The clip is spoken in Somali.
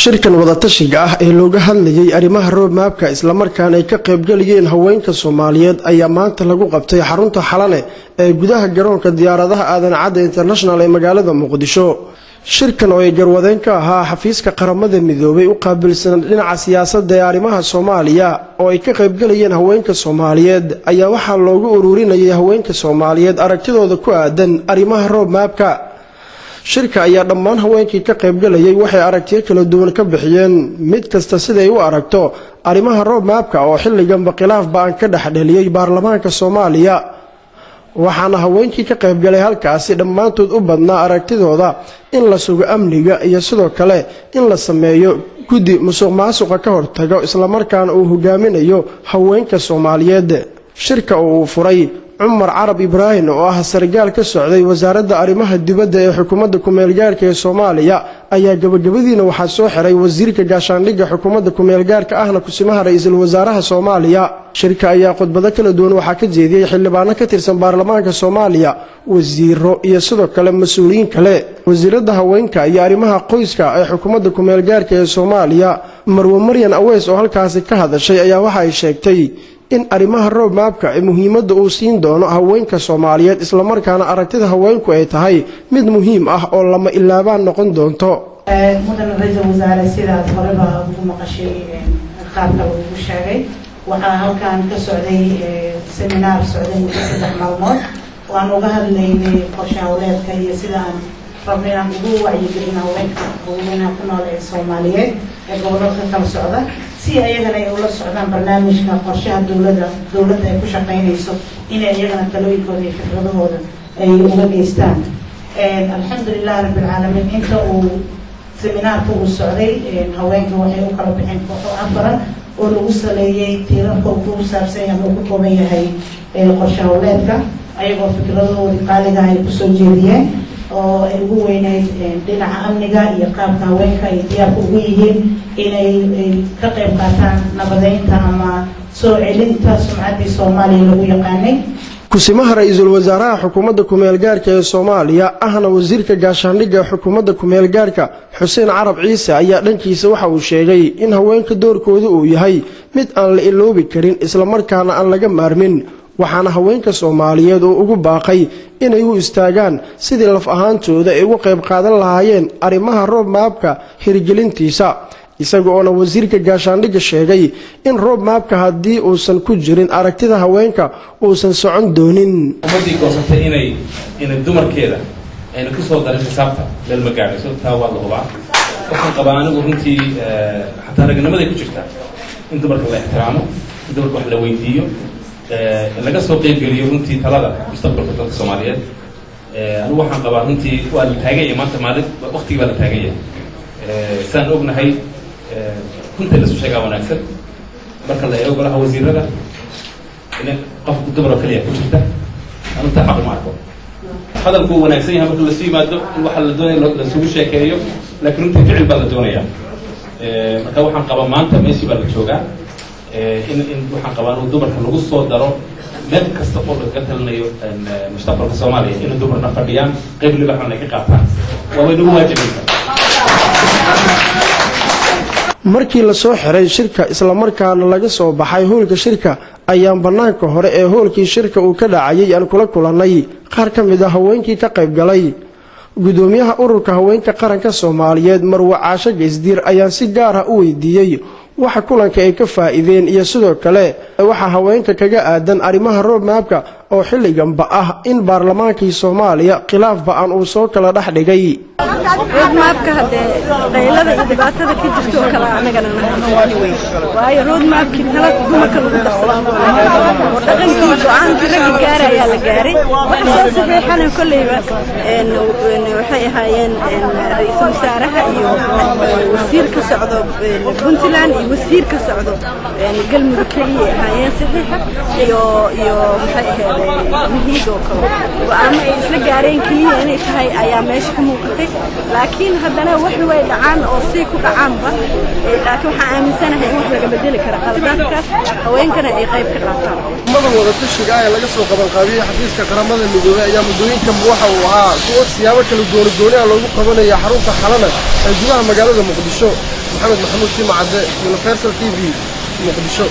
shirkan wadatashiga ah ee looga hadlayay arrimaha roadmapka isla markaana ay ka qayb galiyeen haweenka Soomaaliyeed ayaa maanta lagu qabtay xarunta Xalane ee gudaha garoonka diyaaradaha Aadan Cadde International ee magaalada Muqdisho. shirkan oo ay garwadeen ka ahaa xafiiska qaramada midoobay u qaabilsan dhinaca siyaasadda ee arrimaha Soomaaliya oo ay ka qayb galayeen haweenka Soomaaliyeed ayaa waxa loogu ururinayay haweenka Soomaaliyeed aragtidooda ku aadan arrimaha roadmapka. shirka ayaa dhammaan haweenkii ka qayb galayay waxay aragtiyo kala duwan ka bixiyeen mid kasta siday u aragto arrimaha roadmapka oo xilligan khilaaf baan ka dhaxdheliyay baarlamaanka Soomaaliya. waxaana haweenkii ka qayb galay halkaasi dhammaantood u badnaa aragtidooda in la sugo amniga iyo sidoo kale in la sameeyo guddi musuqmaasuqa ka hortago isla markaana uu hogaaminayo haweenka Soomaaliyeed. shirka uu furay Umar Arab Ibrahim oo ah sargaal ka socday wasaaradda arrimaha dibadda ee xukuumadda ku-meel gaarka ee Soomaaliya ayaa gabagabadiina waxa soo xiray wasiirka gaashaandhigga xukuumadda ku-meel gaarka ahna kusimaha ra'iisul wasaaraha Soomaaliya. shirka ayaa khudbado kala duwan waxa ka jeediyay xildhibaano ka tirsan baarlamaanka Soomaaliya, wasiiro iyo sidoo kale mas'uuliyiin kale. wasiiradda haweenka iyo arrimaha qoyska ee xukuumadda ku-meel gaarka ee Soomaaliya Marwo Maryan Aweys oo halkaasi ka hadashay ayaa waxa ay sheegtay in arrimaha roadmapka ay muhiimadda uu siin doono haweenka Soomaaliyeed isla markaana aragtida haweenku ay tahay mid muhiim ah oo lama ilaabaan noqon doonto. mudan ra'iisul wasaare sidaas horeba ugu maqashay qaabka uu sheegay waxaa halkaan ka socday seminar socday muddo 3 maalmood oo aan uga hadlaynay qorshe hawleedka iyo sida aan rabnay inaan ugu wacyigelino haweenka ku nool ee Soomaaliyeed ee gobolka kala socda si ayagana ay ula socdaan barnaamijka qorshaha dawladda ay ku shaqeynayso inay ayagana talooyinkooda iyo fikradahooda ay uga geystaan. alxamdulillaah rabbil caalamiin inta uu seminaarka uu socday haweenka waxay u kala bixeen kooxo afar oo lagu saleeyay tiirarka uu ku saabsan yahay uu ku kooban yahay qorshe hawleedka ayagoo fikradahooda qaaliga ay ku soo jeediyeen oo ay ugu weynayd dhinaca amniga iyo qaabka haweenka ay diyaarka ugu yihiin inay ka qayb qaataan nabadeynta ama soo celinta sumcaddii Soomaaliya lagu yaqaanay. kusimaha ra'iisul wasaaraha xukuumadda ku-meel gaarka ee Soomaaliya ahna wasiirka gaashaandhigga xukuumadda ku-meel gaarka Xuseen Carab Ciise ayaa dhankiisa waxa uu sheegay in haweenka doorkooda uu yahay mid aan la iloobi karin isla markaana aan laga maarmin. waxaana haweenka Soomaaliyeed oo ugu baaqay inay u istaagaan sidii laf ahaantooda ay uga qayb qaadan lahaayeen arrimaha roadmapka hirgelintiisa, isagoo oo wasiirka gaashaandhigga sheegay in roadmapka haddii uusan ku jirin aragtida haweenka uusan socon doonin. ummadii goosatay inay dumarkeeda ayna ku soo darin xisaabta meel ma gaarayso taa waa la hubaa. waxaan qabaa anigu runtii xataa ragnimaday ku jirtaa in dumarka la ixtiraamo, in dumarka wax la weydiiyo, laga soo qayb geliyo runtii talada mustaqbalka dadka Soomaaliyeed. anigu waxaan qabaa runtii waa la taagan yahay maanta maalin waqtigii baa la taagan yahay. saan ognahay runtii la soo sheegaa wanaagsan marka la eego golaha wasiirada in qof dumar oo kaliya ku jirta anu taa xaq ma arko. hadalku wanaagsan yahay marka la soo yimaado in waxa la doonayo la soo sheekeeyo laakiin runtii ficil baa la doonayaa. marka waxaan qabaa maanta meeshii baa la joogaa in waxaan qabaa inuu dumarka lagu soo daro meel kasta oo laga talinayo mustaqbalka Soomaaliya in dumarna fadhiyaan qayb libaxan ay ka qaataan waa way nagu waajibaysaa. markii la soo xiray shirka isla markaana laga soo baxay hoolka shirka ayaan banaanka hore ee hoolkii shirka uu ka dhacayay aan kula kulanay qaar ka mid ah haweenkii ka qayb galay. gudoomiyaha ururka haweenka qaranka Soomaaliyeed Marwo Caasho Geesdiir ayaan si gaar ah u weydiiyay waxa kulanka ay ka faa'iideen iyo sidoo kale waxa haweenka kaga aadan arrimaha roadmapka oo xilliganba ah in baarlamaankii Soomaaliya khilaaf baan uu soo kala dhax dhigay. roadmapka hadee qaylada iyo dhibaatada ka jirto kala anagana waayo roadmapkii kala dumarka lagu darsan oo dhaqankii go'aankii laga gaaray ayaa la gaaray. waxa soo saxeexan kulliba waxay ahaayeen ra'iisul wasaaraha iyo wasiirka socdo Puntland iyo wasiirka socdo galmudug kaliya ahaayeen saxiixa iyo maxay ahayd mihigo kale go'aan ay isla gaareen kaliya inay tahay ayaa meesha ka muuqatay. laakiin haddana wax way dhacaan oo si ku dhacaanba laakiin waxa aaminsanahay in wax laga bedeli karo qaladaadkaas haweenkana ay qayb ka qaataan. madan wadatashiga ay laga soo qaban qaabiyay xafiiska qaramada midoobay ayaa muddooyinkan waxa uu ahaa kuwo siyaabo kala gooni loogu qabanaya xarunta Xalane ee gudaha magaalada Muqdisho. محمد محمود في معدة Universal TV مقدشو.